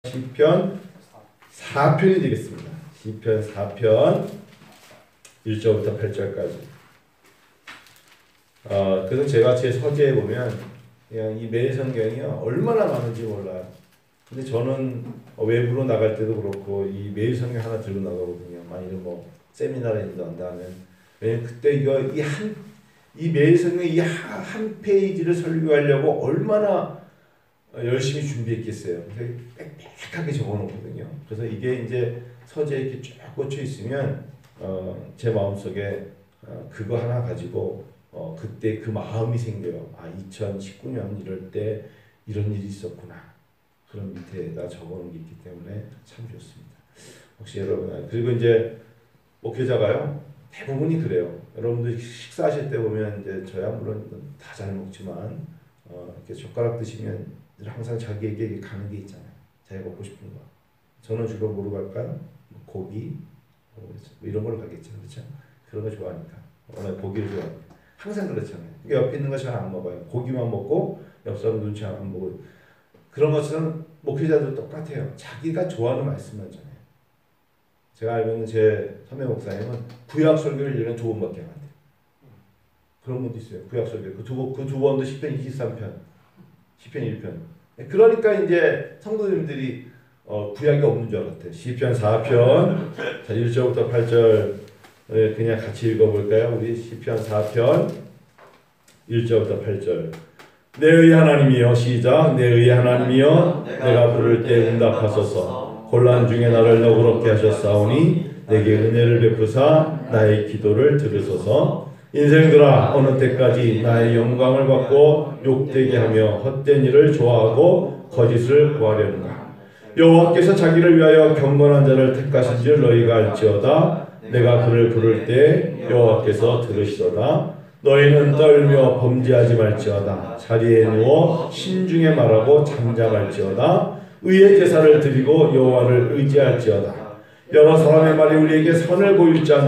시편 4편이 되겠습니다. 시편 4편 1절부터 8절까지. 그래서 제가 제 서재에 보면 그냥 이 매일 성경이요 얼마나 많은지 몰라요. 근데 저는 외부로 나갈 때도 그렇고 이 매일 성경 하나 들고 나가거든요. 만일 뭐 세미나를 한다면 왜냐면 그때 이거 이 매일 성경 이 한 페이지를 설교하려고 얼마나 열심히 준비했겠어요. 그래서 빽빽하게 적어놓거든요. 그래서 이게 이제 서재에 이렇게 쫙 꽂혀 있으면 제 마음속에 그거 하나 가지고 그때 그 마음이 생겨요. 2019년 이럴 때 이런 일이 있었구나. 그런 밑에다 적어놓은 게 있기 때문에 참 좋습니다. 혹시 여러분 그리고 이제 목회자가요 대부분이 그래요. 여러분들 식사하실 때 보면 이제 저야 물론 다 잘 먹지만 이렇게 젓가락 드시면 항상 자기에게 가는 게 있잖아요. 자기가 먹고 싶은 거. 저는 주로 뭐로 갈까요? 고기 뭐 이런 걸로 가겠죠. 그렇죠? 그런 거 좋아하니까. 오늘 고기를 좋아합니다. 항상 그렇잖아요. 옆에 있는 거 잘 안 먹어요. 고기만 먹고 옆 사람 눈치 안 보고 그런 것처럼 목회자도 똑같아요. 자기가 좋아하는 말씀만 하잖아요. 제가 알고 있는 제 선배 목사님은 구약 설교를 1년에 2번밖에 안 한대요. 그런 분도 있어요. 구약 설교. 그 두 번도 시편 23편. 시편 1편. 그러니까 이제 성도님들이 구약이 없는 줄 알았대요. 시편 4편. 자, 1절부터 8절 그냥 같이 읽어볼까요? 우리 시편 4편 1절부터 8절. 내 의의 하나님이여 시작. 내 의의 하나님이여 내가 부를 때 응답하소서. 곤란 중에 나를 너그럽게 하셨사오니 내게 은혜를 베푸사 나의 기도를 들으소서. 인생들아 어느 때까지 나의 영광을 받고 욕되게 하며 헛된 일을 좋아하고 거짓을 구하려는가. 여호와께서 자기를 위하여 경건한 자를 택하신 줄 너희가 알지어다. 내가 그를 부를 때 여호와께서 들으시도다. 너희는 떨며 범죄하지 말지어다. 자리에 누워 신중에 말하고 잠잠할지어다. 의의 제사를 드리고 여호와를 의지할지어다. 여러 사람의 말이 우리에게 선을 보일 자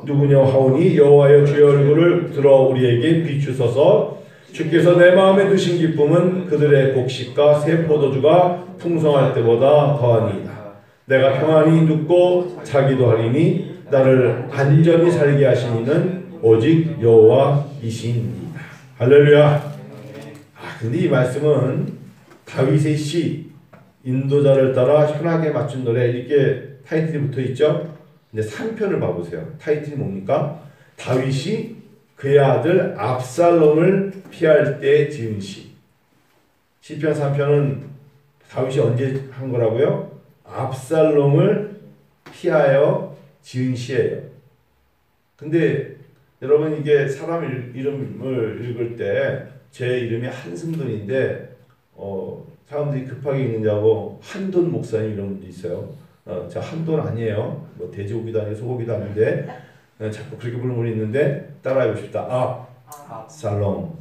누구냐 하오니 여호와여 주의 얼굴을 들어 우리에게 비추소서. 주께서 내 마음에 두신 기쁨은 그들의 곡식과 새 포도주가 풍성할 때보다 더하니이다. 내가 평안히 눕고 자기도 하리니 나를 안전히 살게 하신 이는 오직 여호와이시니이다. 할렐루야. 근데 이 말씀은 다윗의 시 인도자를 따라 현악에 맞춘 노래 이렇게 타이틀이 붙어 있죠. 근데 3편을 봐보세요. 타이틀이 뭡니까? 다윗이 그의 아들 압살롬을 피할 때 지은 시. 시편 3편은 다윗이 언제 한 거라고요? 압살롬을 피하여 지은 시예요. 근데 여러분 이게 사람 이름을 읽을 때 제 이름이 한승돈인데 사람들이 급하게 읽는다고 한돈 목사님 이런 분도 있어요. 저 한돈 아니에요. 뭐 돼지고기도 아니고 소고기도 아닌데 자꾸 그렇게 부르는 분이 있는데 따라해보고 싶다. 압살롬.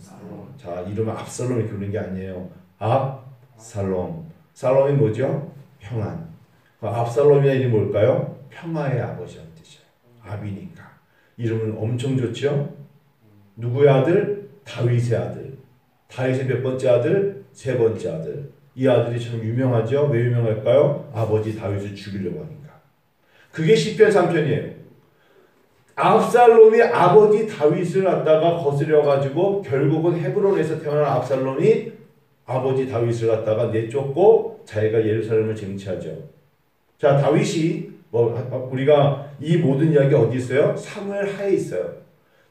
자, 이름은 압살롬 이렇게 부르는 게 아니에요. 압살롬. 살롬이 뭐죠? 평안. 압살롬이라는 이름이 뭘까요? 평화의 아버지라는 뜻이에요. 압이니까. 이름은 엄청 좋죠? 누구의 아들? 다윗의 아들. 다윗의 몇 번째 아들? 세 번째 아들. 이 아들이 참 유명하죠? 왜 유명할까요? 아버지 다윗을 죽이려고 하니까. 그게 시편 3편이에요. 압살롬이 아버지 다윗을 갖다가 거스려가지고 결국은 헤브론에서 태어난 압살롬이 아버지 다윗을 갖다가 내쫓고 자기가 예루살렘을 쟁취하죠. 자, 다윗이 우리가 이 모든 이야기 어디 있어요? 사무엘 하에 있어요.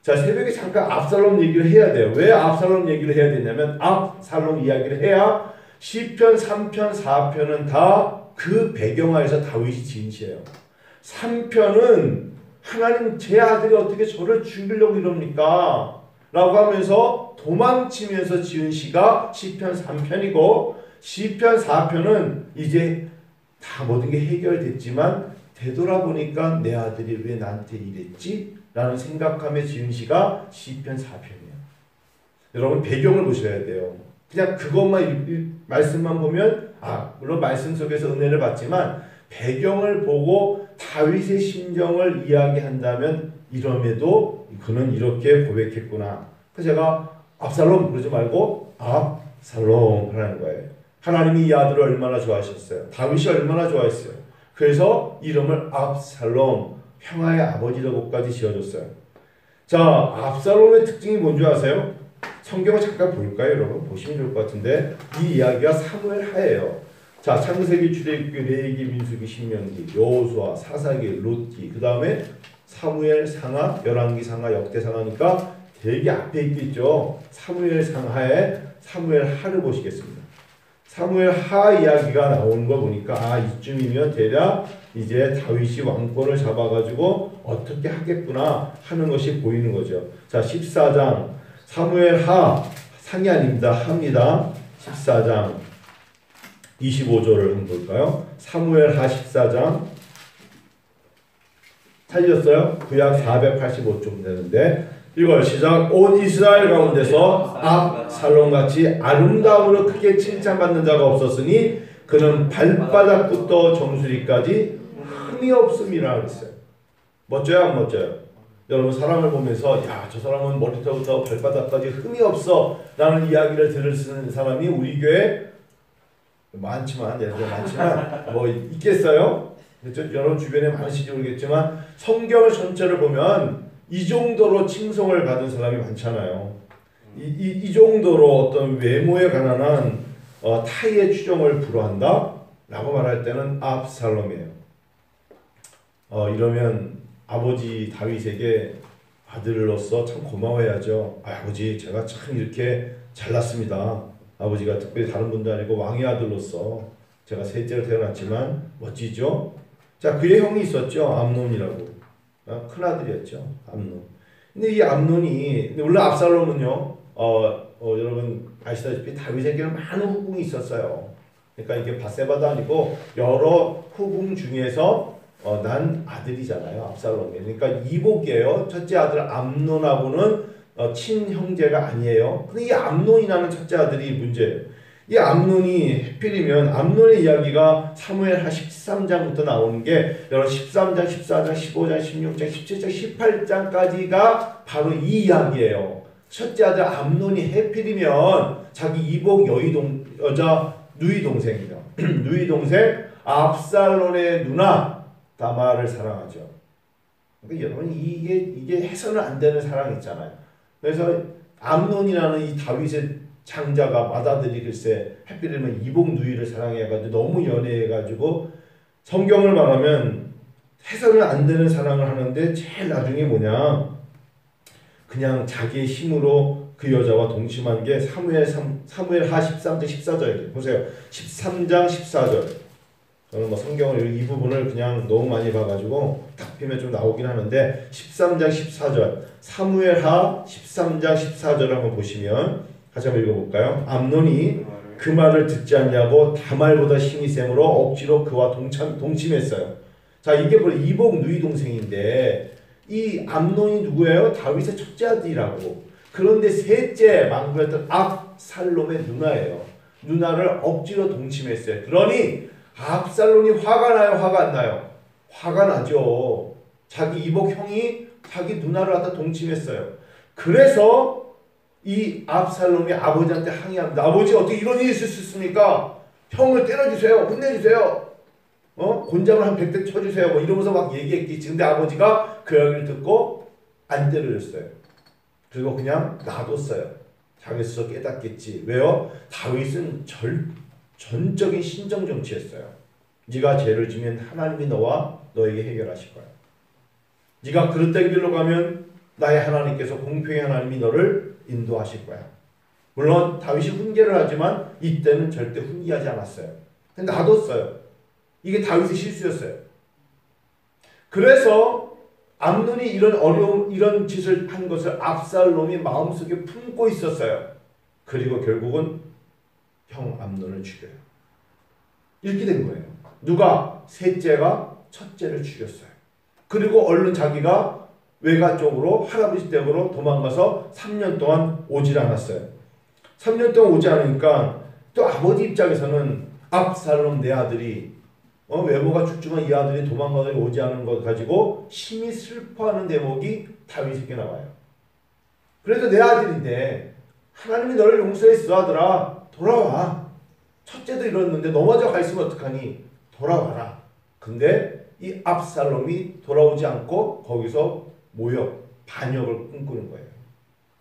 자, 새벽에 잠깐 압살롬 얘기를 해야 돼요. 왜 압살롬 얘기를 해야 되냐면 압살롬 이야기를 해야 시편 3편 4편은 다 그 배경하에서 다윗이 지은 시예요. 3편은 하나님 제 아들이 어떻게 저를 죽이려고 이럽니까? 라고 하면서 도망치면서 지은 시가 시편 3편이고 시편 4편은 이제 다 모든 게 해결됐지만 되돌아보니까 내 아들이 왜 나한테 이랬지? 라는 생각하며 지은 시가 시편 4편이에요. 여러분 배경을 보셔야 돼요. 그냥 그것만 말씀만 보면 물론 말씀 속에서 은혜를 받지만 배경을 보고 다윗의 심정을 이야기한다면 이럼에도 그는 이렇게 고백했구나. 그래서 제가 압살롬 그러지 말고 압살롬 하라는 거예요. 하나님이 이 아들을 얼마나 좋아하셨어요. 다윗이 얼마나 좋아했어요. 그래서 이름을 압살롬, 평화의 아버지라고까지 지어줬어요. 자, 압살롬의 특징이 뭔지 아세요? 성경을 잠깐 볼까요, 여러분? 보시면 좋을 것 같은데 이 이야기가 사무엘 하예요. 자, 창세기, 출애굽기, 레위기, 민수기, 신명기, 여호수아, 사사기, 룻기, 그 다음에 사무엘 상하, 열왕기 상하, 역대 상하니까 되게 앞에 있겠죠. 사무엘 상하에 사무엘 하를 보시겠습니다. 사무엘 하 이야기가 나오는 거 보니까 아, 이쯤이면 대략 이제 다윗이 왕권을 잡아가지고 어떻게 하겠구나 하는 것이 보이는 거죠. 자, 14장 사무엘 하, 상이 아닙니다. 합니다. 14장 25절을 한번 볼까요? 사무엘 하 14장 찾으셨어요? 구약 485쪽 되는데 이걸 시작. 온 이스라엘 가운데서 압살롬같이 아름다움으로 크게 칭찬받는 자가 없었으니 그는 발바닥부터 정수리까지 흠이 없음이라 그랬어요. 멋져요, 안 멋져요? 여러분 사람을 보면서 야, 저 사람은 머리부터 발바닥까지 흠이 없어 라는 이야기를 들을 수 있는 사람이 우리 교회 많지만 뭐 있겠어요? 여러분 주변에 많으신지 모르겠지만 성경 전체를 보면 이 정도로 칭송을 받은 사람이 많잖아요. 이 정도로 어떤 외모에 관한 타의의 추종을 불허한다? 라고 말할 때는 압살롬이에요. 이러면 아버지 다윗에게 아들로서 참 고마워해야죠. 아버지 제가 참 이렇게 잘났습니다. 아버지가 특별히 다른 분도 아니고 왕의 아들로서 제가 셋째로 태어났지만 멋지죠? 자, 그의 형이 있었죠. 암논이라고. 큰아들이었죠. 암논. 근데 이 암논이 물론 압살롬은요. 여러분 아시다시피 다윗에게는 많은 후궁이 있었어요. 그러니까 이게 밧세바도 아니고 여러 후궁 중에서 난 아들이잖아요. 압살롬이. 그러니까 이복이에요. 첫째 아들 암논하고는 친형제가 아니에요. 근데 이 암논이라는 첫째 아들이 문제예요. 이 암논이 해필이면 암논의 이야기가 사무엘하 13장부터 나오는 게 여러분 13장, 14장, 15장, 16장, 17장, 18장까지가 바로 이 이야기예요. 첫째 아들 암논이 해필이면 자기 이복 여자 누이 동생이죠. 누이 동생 압살롬의 누나 다마를 사랑하죠. 그러니까 여러분 이게 해서는 안 되는 사랑 있잖아요. 그래서 암논이라는 이 다윗의 장자가 맏아들이 글쎄 해필이면 이복 누이를 사랑해가지고 너무 연애해가지고 성경을 말하면 해서는 안 되는 사랑을 하는데 제일 나중에 뭐냐 그냥 자기의 힘으로 그 여자와 동침한 게 사무엘하 13장 14절이에요. 보세요. 13장 14절. 저는 뭐 성경을 이 부분을 그냥 너무 많이 봐가지고 딱 피면 좀 나오긴 하는데 13장 14절 사무엘하 13장 14절 한번 보시면 같이 한번 읽어볼까요? 암논이 그 말을 듣지 않냐고 다말보다 힘이 세므로 억지로 그와 동침했어요. 자, 이게 바로 이복 누이 동생인데 이 암논이 누구예요? 다윗의 첫째 아들이라고. 그런데 셋째 망부였던 압살롬의 누나예요. 누나를 억지로 동침했어요. 그러니 압살롬이 화가 나요? 화가 안 나요? 화가 나죠. 자기 이복 형이 자기 누나를 갖다 동침했어요. 그래서 이 압살롬이 아버지한테 항의합니다. 아버지 어떻게 이런 일이 있을 수 있습니까? 형을 때려주세요. 혼내주세요. 곤장을 한 100대 쳐주세요. 뭐 이러면서 막 얘기했겠지. 근데 아버지가 그 이야기를 듣고 안 때려줬어요. 그리고 그냥 놔뒀어요. 자기 스스로 깨닫겠지. 왜요? 다윗은 전적인 신정정치였어요. 네가 죄를 지면 하나님이 너와 너에게 해결하실 거야. 네가 그릇된 길로 가면 나의 하나님께서 공평히 하나님이 너를 인도하실 거야. 물론 다윗이 훈계를 하지만 이때는 절대 훈계하지 않았어요. 근데 놔뒀어요. 이게 다윗의 실수였어요. 그래서 암논이 이런 짓을 한 것을 압살롬이 마음속에 품고 있었어요. 그리고 결국은 형 암논을 죽여요. 이렇게 된 거예요. 누가? 셋째가 첫째를 죽였어요. 그리고 얼른 자기가 외가 쪽으로 할아버지 댁으로 도망가서 3년 동안 오질 않았어요. 3년 동안 오지 않으니까 또 아버지 입장에서는 압살롬 내 아들이 외모가 출중한 이 아들이 도망가서 오지 않은 것 가지고 심히 슬퍼하는 대목이 다윗에게 나와요. 그래도 내 아들인데 하나님이 너를 용서했어 아들아. 돌아와. 첫째도 이뤘는데 넘어져 가 있으면 어떡하니? 돌아와라. 근데 이 압살롬이 돌아오지 않고 거기서 모욕, 반역을 꿈꾸는 거예요.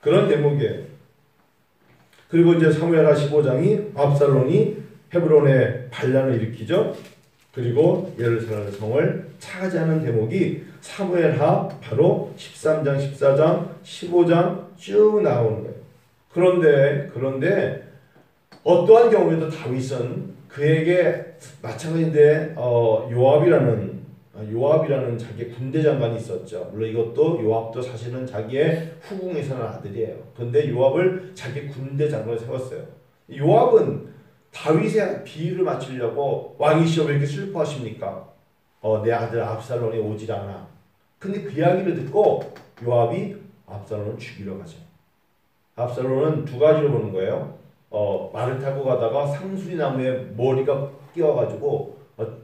그런 대목이에요. 그리고 이제 사무엘하 15장이 압살롬이 헤브론에 반란을 일으키죠. 그리고 예루살렘 성을 차지하는 대목이 사무엘하 바로 13장, 14장, 15장 쭉 나오는 거예요. 그런데 어떠한 경우에도 다윗은 그에게 마찬가지인데 요압이라는 자기 군대 장관이 있었죠. 물론 이것도 요압도 사실은 자기의 후궁에 사는 아들이에요. 그런데 요압을 자기 군대 장관을 세웠어요. 요압은 다윗의 비위를 맞추려고 왕이시여 왜 이렇게 슬퍼하십니까? 내 아들 압살롬이 오질 않아. 근데 그 이야기를 듣고 요압이 압살롬을 죽이러 가죠. 압살롬은 두 가지로 보는 거예요. 말을 타고 가다가 상수리 나무에 머리가 끼어가지고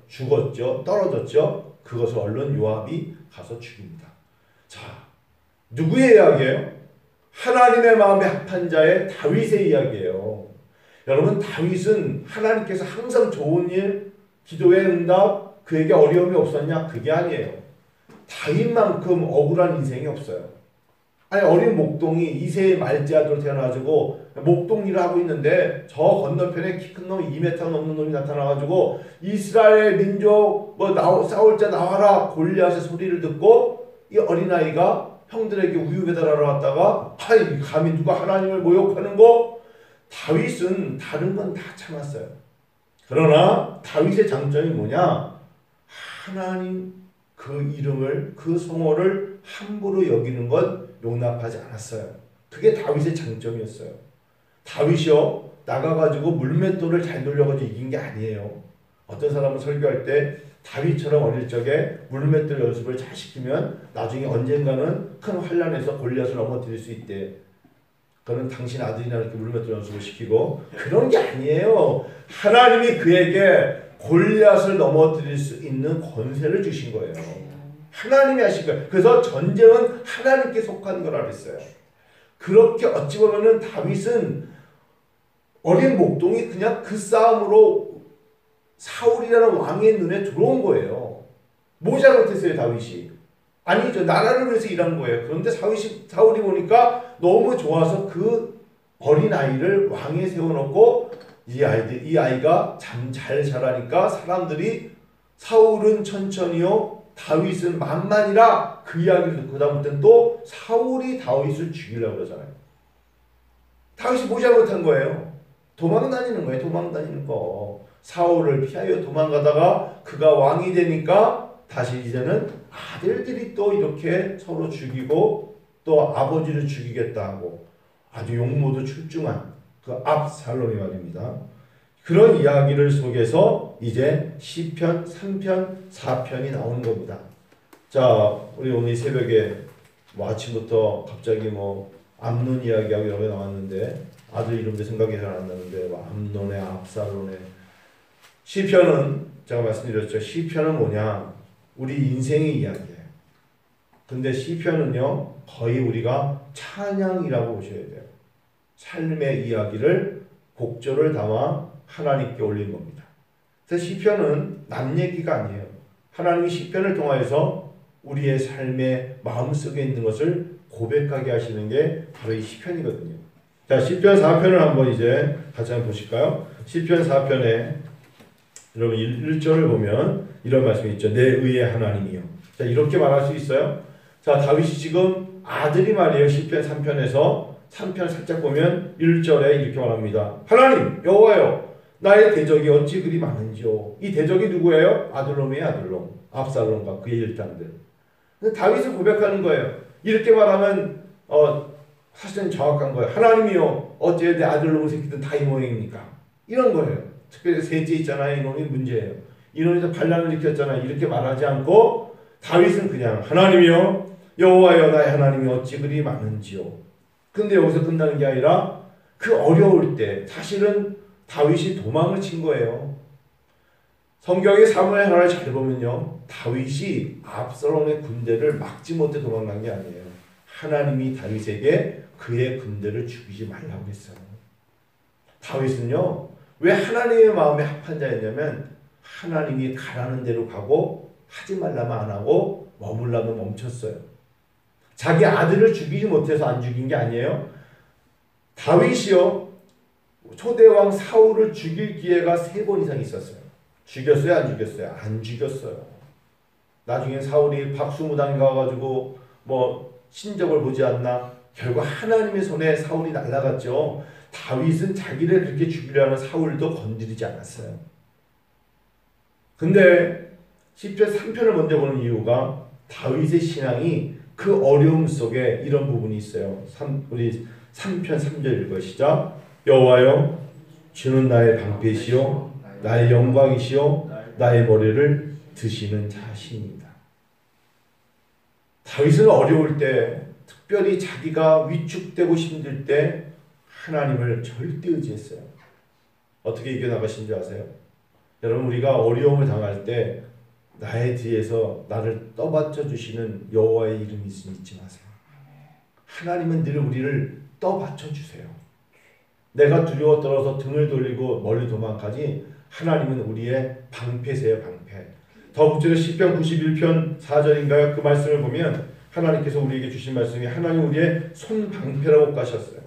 죽었죠. 떨어졌죠. 그것을 얼른 요압이 가서 죽입니다. 자, 누구의 이야기예요? 하나님의 마음에 합한 자의 다윗의 이야기예요. 여러분, 다윗은 하나님께서 항상 좋은 일, 기도의 응답, 그에게 어려움이 없었냐? 그게 아니에요. 다윗만큼 억울한 인생이 없어요. 아니, 어린 목동이 이세의 말제 아들로 태어나가지고 목동 일을 하고 있는데 저 건너편에 키 큰 놈 2m 넘는 놈이 나타나가지고 이스라엘 민족 싸울 자 나와라 골리앗의 소리를 듣고 이 어린아이가 형들에게 우유 배달하러 왔다가 아이 감히 누가 하나님을 모욕하는 거? 다윗은 다른 건 다 참았어요. 그러나 다윗의 장점이 뭐냐? 하나님 그 이름을 그 성호를 함부로 여기는 건 용납하지 않았어요. 그게 다윗의 장점이었어요. 다윗이요 나가가지고 물맷돌을 잘 돌려가지고 이긴 게 아니에요. 어떤 사람은 설교할 때 다윗처럼 어릴 적에 물맷돌 연습을 잘 시키면 나중에 언젠가는 큰 환란에서 골리앗을 넘어뜨릴 수 있대. 그는 당신 아들이나 이렇게 물맷돌 연습을 시키고 그런 게 아니에요. 하나님이 그에게 골리앗을 넘어뜨릴 수 있는 권세를 주신 거예요. 하나님이 하신 거예요. 그래서 전쟁은 하나님께 속한 거라 그랬어요. 그렇게 어찌 보면은 다윗은 어린 목동이 그냥 그 싸움으로 사울이라는 왕의 눈에 들어온 거예요. 뭐 잘못했어요 다윗이? 아니 저 나라를 위해서 일한 거예요. 그런데 사울이 보니까 너무 좋아서 그 어린 아이를 왕에 세워놓고 이 아이가 참 잘 자라니까 사람들이 사울은 천천히요 다윗은 만만이라 그 이야기를 듣고 그다음부터는 또 사울이 다윗을 죽이려고 그러잖아요. 다윗이 뭐 잘못한 거예요? 도망다니는 거예요. 도망다니는 거. 사울을 피하여 도망가다가 그가 왕이 되니까 다시 이제는 아들들이 또 이렇게 서로 죽이고 또 아버지를 죽이겠다 하고 아주 용모도 출중한 그 압살롬이 말입니다. 그런 이야기를 속에서 이제 시편 3편 4편이 나오는 겁니다. 자, 우리 오늘 새벽에 아침부터 갑자기 암논 이야기하고 여기 나왔는데 아들 이름도 생각이 잘 안 나는데 암논의 압살롬의 시편은 제가 말씀드렸죠. 시편은 뭐냐? 우리 인생의 이야기예요. 근데 시편은요 거의 우리가 찬양이라고 보셔야 돼요. 삶의 이야기를 곡조를 담아 하나님께 올린 겁니다. 그래서 시편은 남 얘기가 아니에요. 하나님이 시편을 통하여서 우리의 삶의 마음속에 있는 것을 고백하게 하시는 게 바로 이 시편이거든요. 자, 시편 4편을 한번 이제 같이 한번 보실까요? 시편 4편에 여러분 1절을 보면 이런 말씀이 있죠. 내 의의 하나님이요. 자, 이렇게 말할 수 있어요. 자, 다윗이 지금 아들이 말이에요. 시편 3편에서 3편 살짝 보면 1절에 이렇게 말합니다. 하나님 여호와여 나의 대적이 어찌 그리 많은지요. 이 대적이 누구예요? 아들롬의 아들롬 압살롬과 그의 일당들. 다윗을 고백하는 거예요. 이렇게 말하면 사실은 정확한 거예요. 하나님이요 어째 내 아들놈의 새끼들 다 이 모양입니까? 이런 거예요. 특별히 셋째 있잖아요. 이놈이 문제예요. 이놈이 반란을 일으켰잖아요. 이렇게 말하지 않고 다윗은 그냥 하나님이요 여호와여 나의 하나님이 어찌 그리 많은지요. 근데 여기서 끝나는 게 아니라 그 어려울 때 사실은 다윗이 도망을 친 거예요. 성경의 사무엘 하나를 잘 보면요. 다윗이 압살롬의 군대를 막지 못해 도망간 게 아니에요. 하나님이 다윗에게 그의 군대를 죽이지 말라고 했어요. 다윗은요. 왜 하나님의 마음에 합한 자였냐면 하나님이 가라는 대로 가고 하지 말라면 안 하고 머물라면 멈췄어요. 자기 아들을 죽이지 못해서 안 죽인 게 아니에요. 다윗이요, 초대왕 사울을 죽일 기회가 3번 이상 있었어요. 죽였어요? 안 죽였어요? 안 죽였어요. 나중에 사울이 박수무당에 가가지고 뭐 신적을 보지 않나? 결국 하나님의 손에 사울이 날아갔죠. 다윗은 자기를 그렇게 죽이려는 사울도 건드리지 않았어요. 근데 시편 3편을 먼저 보는 이유가 다윗의 신앙이 그 어려움 속에 이런 부분이 있어요. 우리 3편 3절 읽으시죠. 여호와여, 주는 나의 방패시요 나의 영광이시요 나의 머리를 드시는 자신입니다. 다윗은 어려울 때, 특별히 자기가 위축되고 힘들 때 하나님을 절대 의지했어요. 어떻게 이겨나가신 줄 아세요? 여러분, 우리가 어려움을 당할 때 나의 뒤에서 나를 떠받쳐 주시는 여호와의 이름이 있으면 잊지 마세요. 하나님은 늘 우리를 떠받쳐 주세요. 내가 두려워 떨어서 등을 돌리고 멀리 도망가지, 하나님은 우리의 방패세요, 방패. 더 구체로 시편 91편 4절인가요? 그 말씀을 보면 하나님께서 우리에게 주신 말씀이 하나님 우리의 손방패라고 가셨어요.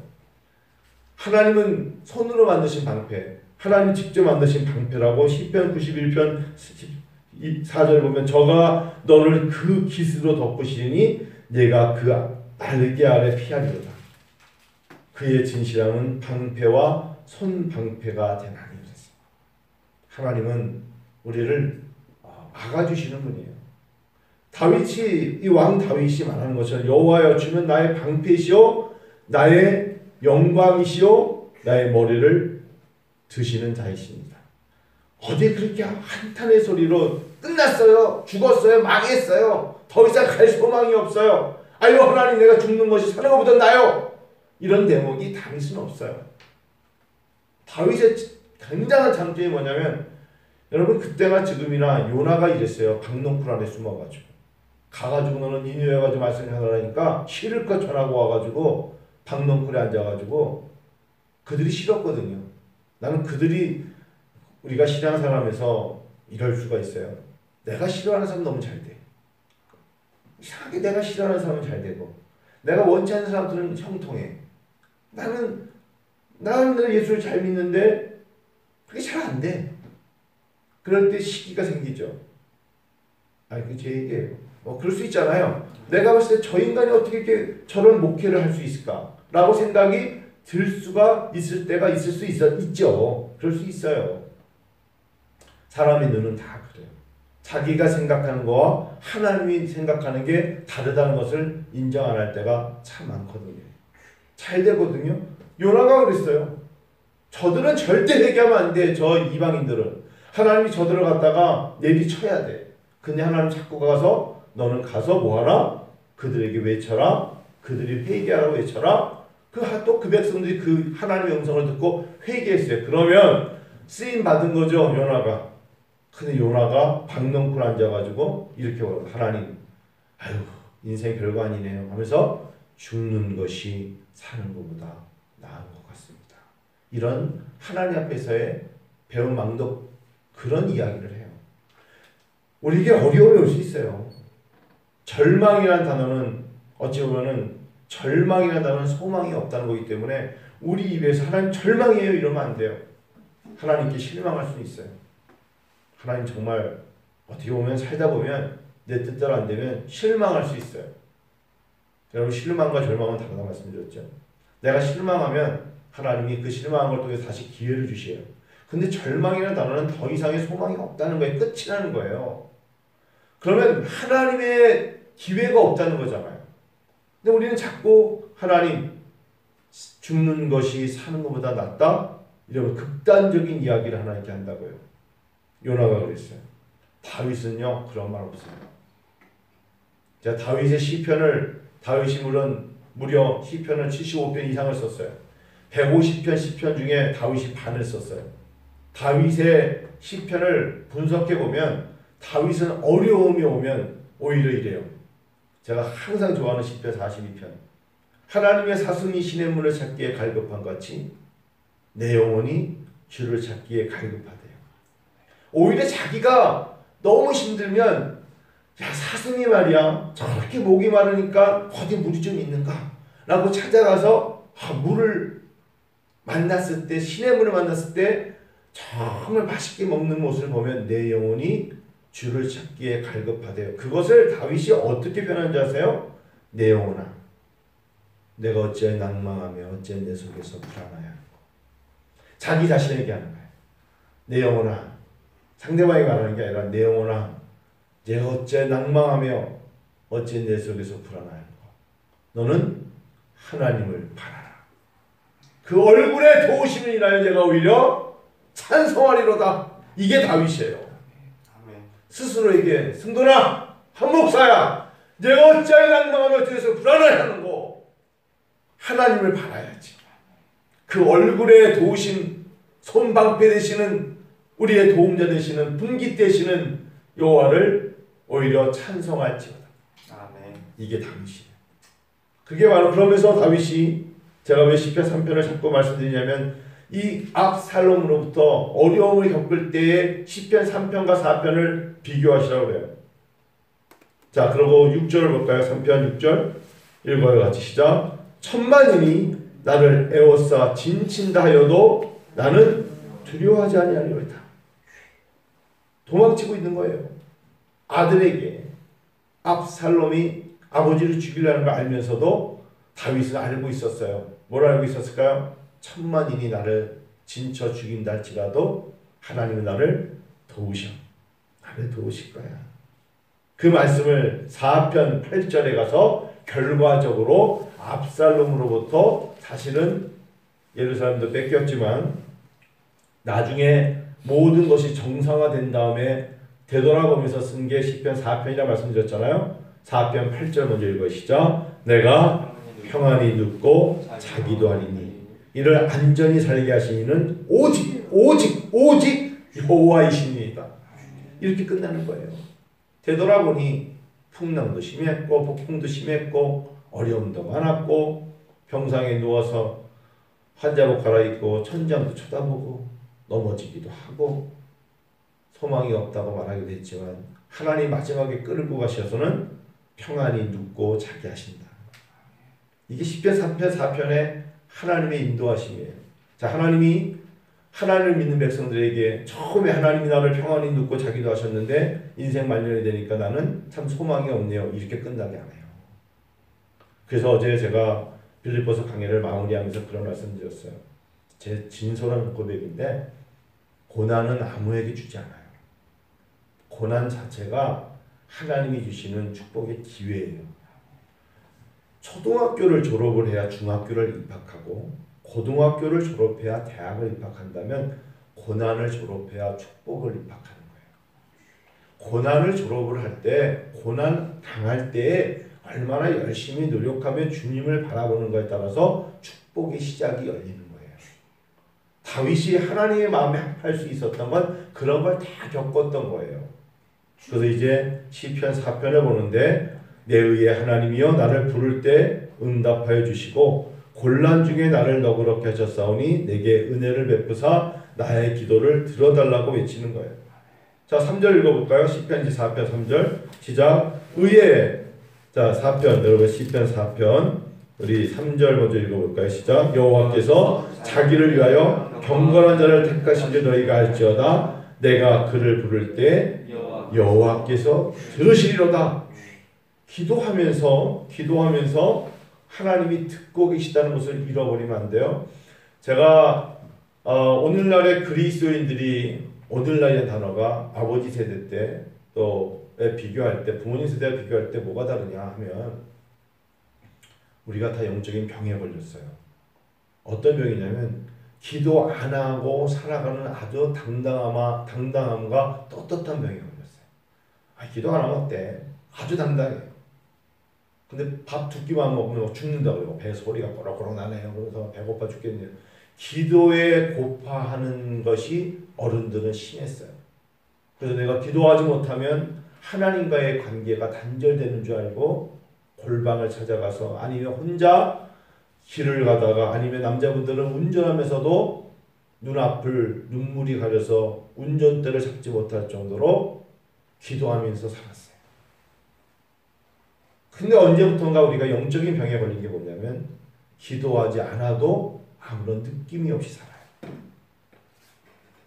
하나님은 손으로 만드신 방패, 하나님 직접 만드신 방패라고 시편 91편 4절을 보면 저가 너를 그 깃으로 덮으시니 내가 그 날개 아래 피하리로다. 그의 진실함은 방패와 손방패가 되나니. 하나님은 우리를 막아주시는 분이에요. 다윗이, 이 왕 다윗이 말하는 것처럼 여호와여, 주는 나의 방패시요 나의 영광이시요 나의 머리를 드시는 자이십니다. 어디 그렇게 한탄의 소리로 끝났어요, 죽었어요, 망했어요, 더 이상 갈 소망이 없어요, 아유 하나님 내가 죽는 것이 사는 것보다 나요, 이런 대목이 다윗은 없어요. 다윗의 굉장한 장점이 뭐냐면, 여러분 그때나 지금이나 요나가 이랬어요. 박농풀 안에 숨어가지고 가가지고 너는 니느웨 가지고 말씀하라니까 싫을까 전하고 와가지고 박농풀에 앉아가지고 그들이 싫었거든요. 나는 그들이 우리가 싫어하는 사람에서 이럴 수가 있어요. 내가 싫어하는 사람 너무 잘 돼. 이상하게 내가 싫어하는 사람은 잘 되고 내가 원치 않는 사람들은 형통해. 나는 예수를 잘 믿는데 그게 잘 안 돼. 그럴 때 시기가 생기죠. 그 제 얘기예요. 그럴 수 있잖아요. 내가 봤을 때 저 인간이 어떻게 이렇게 저런 목회를 할 수 있을까? 라고 생각이 들 수가 있을 때가 있을 수 있죠. 그럴 수 있어요. 사람의 눈은 다 그래요. 자기가 생각하는 거와 하나님이 생각하는 게 다르다는 것을 인정 안 할 때가 참 많거든요. 잘 되거든요. 요나가 그랬어요. 저들은 절대 회개하면 안 돼. 저 이방인들은. 하나님이 저들을 갖다가 내비쳐야 돼. 근데 하나님 자꾸 가서 너는 가서 뭐하라? 그들에게 외쳐라. 그들이 회개하라고 외쳐라. 또 그 백성들이 그 하나님의 음성을 듣고 회개했어요. 그러면 쓰임 받은 거죠, 요나가. 근데 요나가 박농풀 앉아가지고 이렇게 말하고, 하나님, 아유 인생 별거 아니네요 하면서 죽는 것이 사는 것보다 나은 것 같습니다. 이런 하나님 앞에서의 배운 망독, 그런 이야기를 해요. 우리에게 어려움이 올 수 있어요. 절망이라는 단어는 어찌 보면은 절망이라는 단어는 소망이 없다는 거기 때문에 우리 입에서 하나님 절망이에요 이러면 안 돼요. 하나님께 실망할 수 있어요. 하나님 정말 어떻게 보면 살다 보면 내 뜻대로 안 되면 실망할 수 있어요. 여러분 실망과 절망은 다르다고 말씀드렸죠. 내가 실망하면 하나님이 그 실망한 걸 통해서 다시 기회를 주셔요. 근데 절망이라는 단어는 더 이상의 소망이 없다는 거예요. 끝이라는 거예요. 그러면 하나님의 기회가 없다는 거잖아요. 근데 우리는 자꾸 하나님 죽는 것이 사는 것보다 낫다? 이런 극단적인 이야기를 하나님께 한다고요. 요나가 그랬어요. 다윗은요 그런 말 없어요. 자, 다윗의 시편을 다윗이 무려 시편을 75편 이상을 썼어요. 150편 시편 중에 다윗이 반을 썼어요. 다윗의 시편을 분석해 보면 다윗은 어려움이 오면 오히려 이래요. 제가 항상 좋아하는 시편 42편. 하나님의 사슴이 시냇물을 찾기에 갈급한 같이 내 영혼이 주를 찾기에 갈급하대요. 오히려 자기가 너무 힘들면 야 사슴이 말이야 저렇게 목이 마르니까 어디 물이 좀 있는가 라고 찾아가서 물을 만났을 때 신의 물을 만났을 때 정말 맛있게 먹는 모습을 보면 내 영혼이 주를 찾기에 갈급하대요. 그것을 다윗이 어떻게 표현한지 아세요? 내 영혼아 내가 어찌하여 낭망하며 어찌하여 내 속에서 불안하여 하는 거. 자기 자신에게 하는 거예요. 내 영혼아 상대방이 말하는 게 아니라 내 영혼아 내가 어찌하여 낭망하며 어찌하여 내 속에서 불안하여 하는 거. 너는 하나님을 바라라. 그 얼굴에 도우심을 인하여 내가 오히려 찬송하리로다. 이게 다윗이에요. 스스로에게 승돈아 한목사야 내가 어찌하여 낭망하며 어찌해서 불안해하는 거. 하나님을 바라야지. 그 얼굴에 도우심 손방패 되시는 우리의 도움자 되시는 분깃 되시는 여호와를 오히려 찬송할지어다. 이게 다윗이에요. 그게 바로 그러면서 다윗이 제가 왜 시편 3편을 자꾸 말씀드리냐면 이 압살롬으로부터 어려움을 겪을 때에 시편 3편과 4편을 비교하시라고 그래요. 자, 그리고 6절을 볼까요? 3편 6절 읽어요. 같이 시작. 천만인이 나를 에워싸 진친다 하여도 나는 두려워하지 아니하리로다. 도망치고 있는 거예요. 아들에게 압살롬이 아버지를 죽이려는 걸 알면서도 다윗은 알고 있었어요. 뭘 알고 있었을까요? 천만인이 나를 진쳐 죽인다 할지라도 하나님은 나를 도우셔. 나를 도우실 거야. 그 말씀을 4편 8절에 가서 결과적으로 압살롬으로부터 사실은 예루살렘도 뺏겼지만 나중에 모든 것이 정상화된 다음에 되돌아보면서 쓴 게 시편 4편이라 말씀드렸잖아요. 4편 8절 먼저 읽으시죠. 내가 평안히 눕고 자기도 하리니 이를 안전히 살게 하신 이는 오직 여호와이시니이다. 이렇게 끝나는 거예요. 되돌아보니 풍랑도 심했고 폭풍도 심했고 어려움도 많았고 병상에 누워서 환자복 갈아입고 천장도 쳐다보고 넘어지기도 하고 소망이 없다고 말하기도 했지만 하나님 마지막에 끌고 가셔서는 평안히 눕고 자게 하신다. 이게 시편 3편 4편의 하나님의 인도하심이에요. 자, 하나님이 하나님을 믿는 백성들에게 처음에 하나님이 나를 평안히 눕고 자기도 하셨는데 인생 말년이 되니까 나는 참 소망이 없네요. 이렇게 끝나게 하네요. 그래서 어제 제가 빌립보서 강의를 마무리하면서 그런 말씀 드렸어요. 제 진솔한 고백인데 고난은 아무에게 주지 않아요. 고난 자체가 하나님이 주시는 축복의 기회예요. 초등학교를 졸업을 해야 중학교를 입학하고 고등학교를 졸업해야 대학을 입학한다면 고난을 졸업해야 축복을 입학하는 거예요. 고난을 졸업을 할 때 고난 당할 때에 얼마나 열심히 노력하며 주님을 바라보는 것에 따라서 축복의 시작이 열리는 거예요. 다윗이 하나님의 마음에 합할 수 있었던 건 그런 걸 다 겪었던 거예요. 그래서 이제 시편 4편을 보는데 내 의의 하나님이여 나를 부를 때 응답하여 주시고 곤란 중에 나를 너그럽게 하셨사오니 내게 은혜를 베푸사 나의 기도를 들어달라고 외치는 거예요. 자, 3절 읽어볼까요? 시편 4편 3절 시작. 의의 자 4편 여러분 시편 4편 우리 3절 먼저 읽어볼까요? 시작. 여호와께서 자기를 위하여 경건한 자를 택하신 줄 너희가 알지어다. 내가 그를 부를 때 여호와께서 들으시리로다. 기도하면서 하나님이 듣고 계시다는 것을 잃어버리면 안 돼요. 제가 오늘날의 그리스도인들이 오늘날의 단어가 아버지 세대 때 또에 비교할 때 부모님 세대와 비교할 때 뭐가 다르냐 하면 우리가 다 영적인 병에 걸렸어요. 어떤 병이냐면 기도 안 하고 살아가는 아주 당당함과 떳떳한 병에 걸렸어요. 기도 안 하면 어때? 아주 당당해요. 근데 밥 두 끼만 먹으면 죽는다고 그래요. 배 소리가 꼬락꼬락 나네요. 그래서 배고파 죽겠네요. 기도에 고파하는 것이 어른들은 심했어요. 그래서 내가 기도하지 못하면 하나님과의 관계가 단절되는 줄 알고 골방을 찾아가서 아니면 혼자 길을 가다가 아니면 남자분들은 운전하면서도 눈앞을 눈물이 가려서 운전대를 잡지 못할 정도로 기도하면서 살았어요. 근데 언제부턴가 우리가 영적인 병에 걸린 게 뭐냐면 기도하지 않아도 아무런 느낌이 없이 살아요.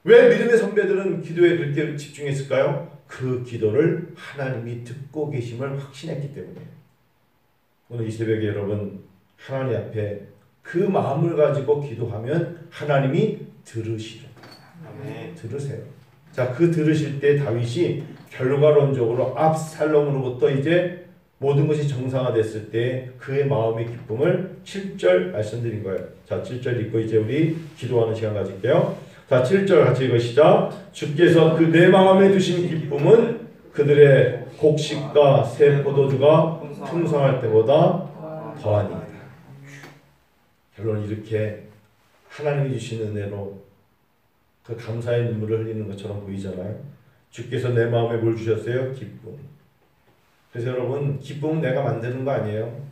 왜 믿음의 선배들은 기도에 그렇게 집중했을까요? 그 기도를 하나님이 듣고 계심을 확신했기 때문이에요. 오늘 이 새벽에 여러분 하나님 앞에 그 마음을 가지고 기도하면 하나님이 들으시죠. 들으세요. 자, 그 들으실 때 다윗이 결과론적으로 압살롬으로부터 이제 모든 것이 정상화됐을 때 그의 마음의 기쁨을 7절 말씀드린 거예요. 자, 7절 읽고 이제 우리 기도하는 시간 가질게요. 자, 7절 같이 읽으시죠. 주께서 그 내 마음에 두신 기쁨은 그들의 곡식과 새 포도주가 풍성할 때보다 더하니이다. 결론 이렇게 하나님이 주신 은혜로 그 감사의 눈물을 흘리는 것처럼 보이잖아요. 주께서 내 마음에 뭘 주셨어요? 기쁨. 그래서 여러분 기쁨은 내가 만드는 거 아니에요.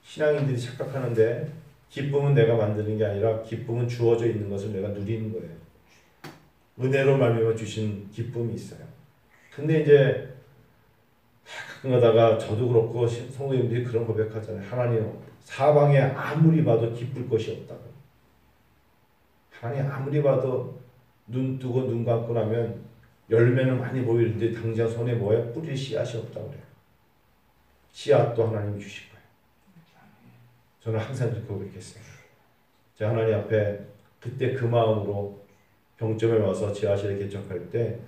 신앙인들이 착각하는데 기쁨은 내가 만드는 게 아니라 기쁨은 주어져 있는 것을 내가 누리는 거예요. 은혜로 말미암아 주신 기쁨이 있어요. 근데 이제 가끔 가다가 저도 그렇고 성도님들이 그런 고백하잖아요. 하나님 사방에 아무리 봐도 기쁠 것이 없다고. 하나님 아무리 봐도 눈 뜨고 눈 감고 나면 열매는 많이 보이는데 당장 손에 뭐예요? 뿌릴 씨앗이 없다고 그래요. 씨앗도 하나님이 주실 거예요. 저는 항상 그렇게 고백했어요. 제가 하나님 앞에 그때 그 마음으로 병점에 와서 지하실에 개척할 때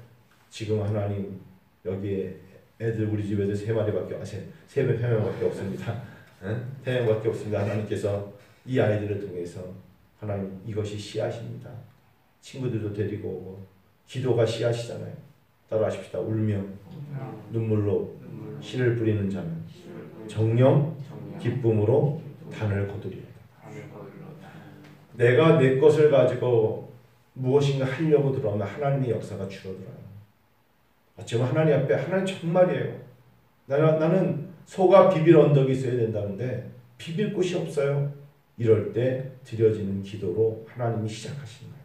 지금 하나님 여기에 애들 우리 집 애들 3마리밖에 3명밖에 없습니다. 3명밖에 없습니다. 하나님께서 이 아이들을 통해서 하나님 이것이 씨앗입니다. 친구들도 데리고 오고 기도가 씨앗이잖아요. 따라하십시다. 울며 눈물로 씨를 뿌리는 자는 정령 기쁨으로 단을 거두리라. 내가 내 것을 가지고 무엇인가 하려고 들어오면 하나님의 역사가 줄어들어요. 어쩌면 하나님 앞에 하나님 정말이에요. 나는 소가 비빌 언덕이 있어야 된다는데 비빌 곳이 없어요. 이럴 때 드려지는 기도로 하나님이 시작하시는 거예요.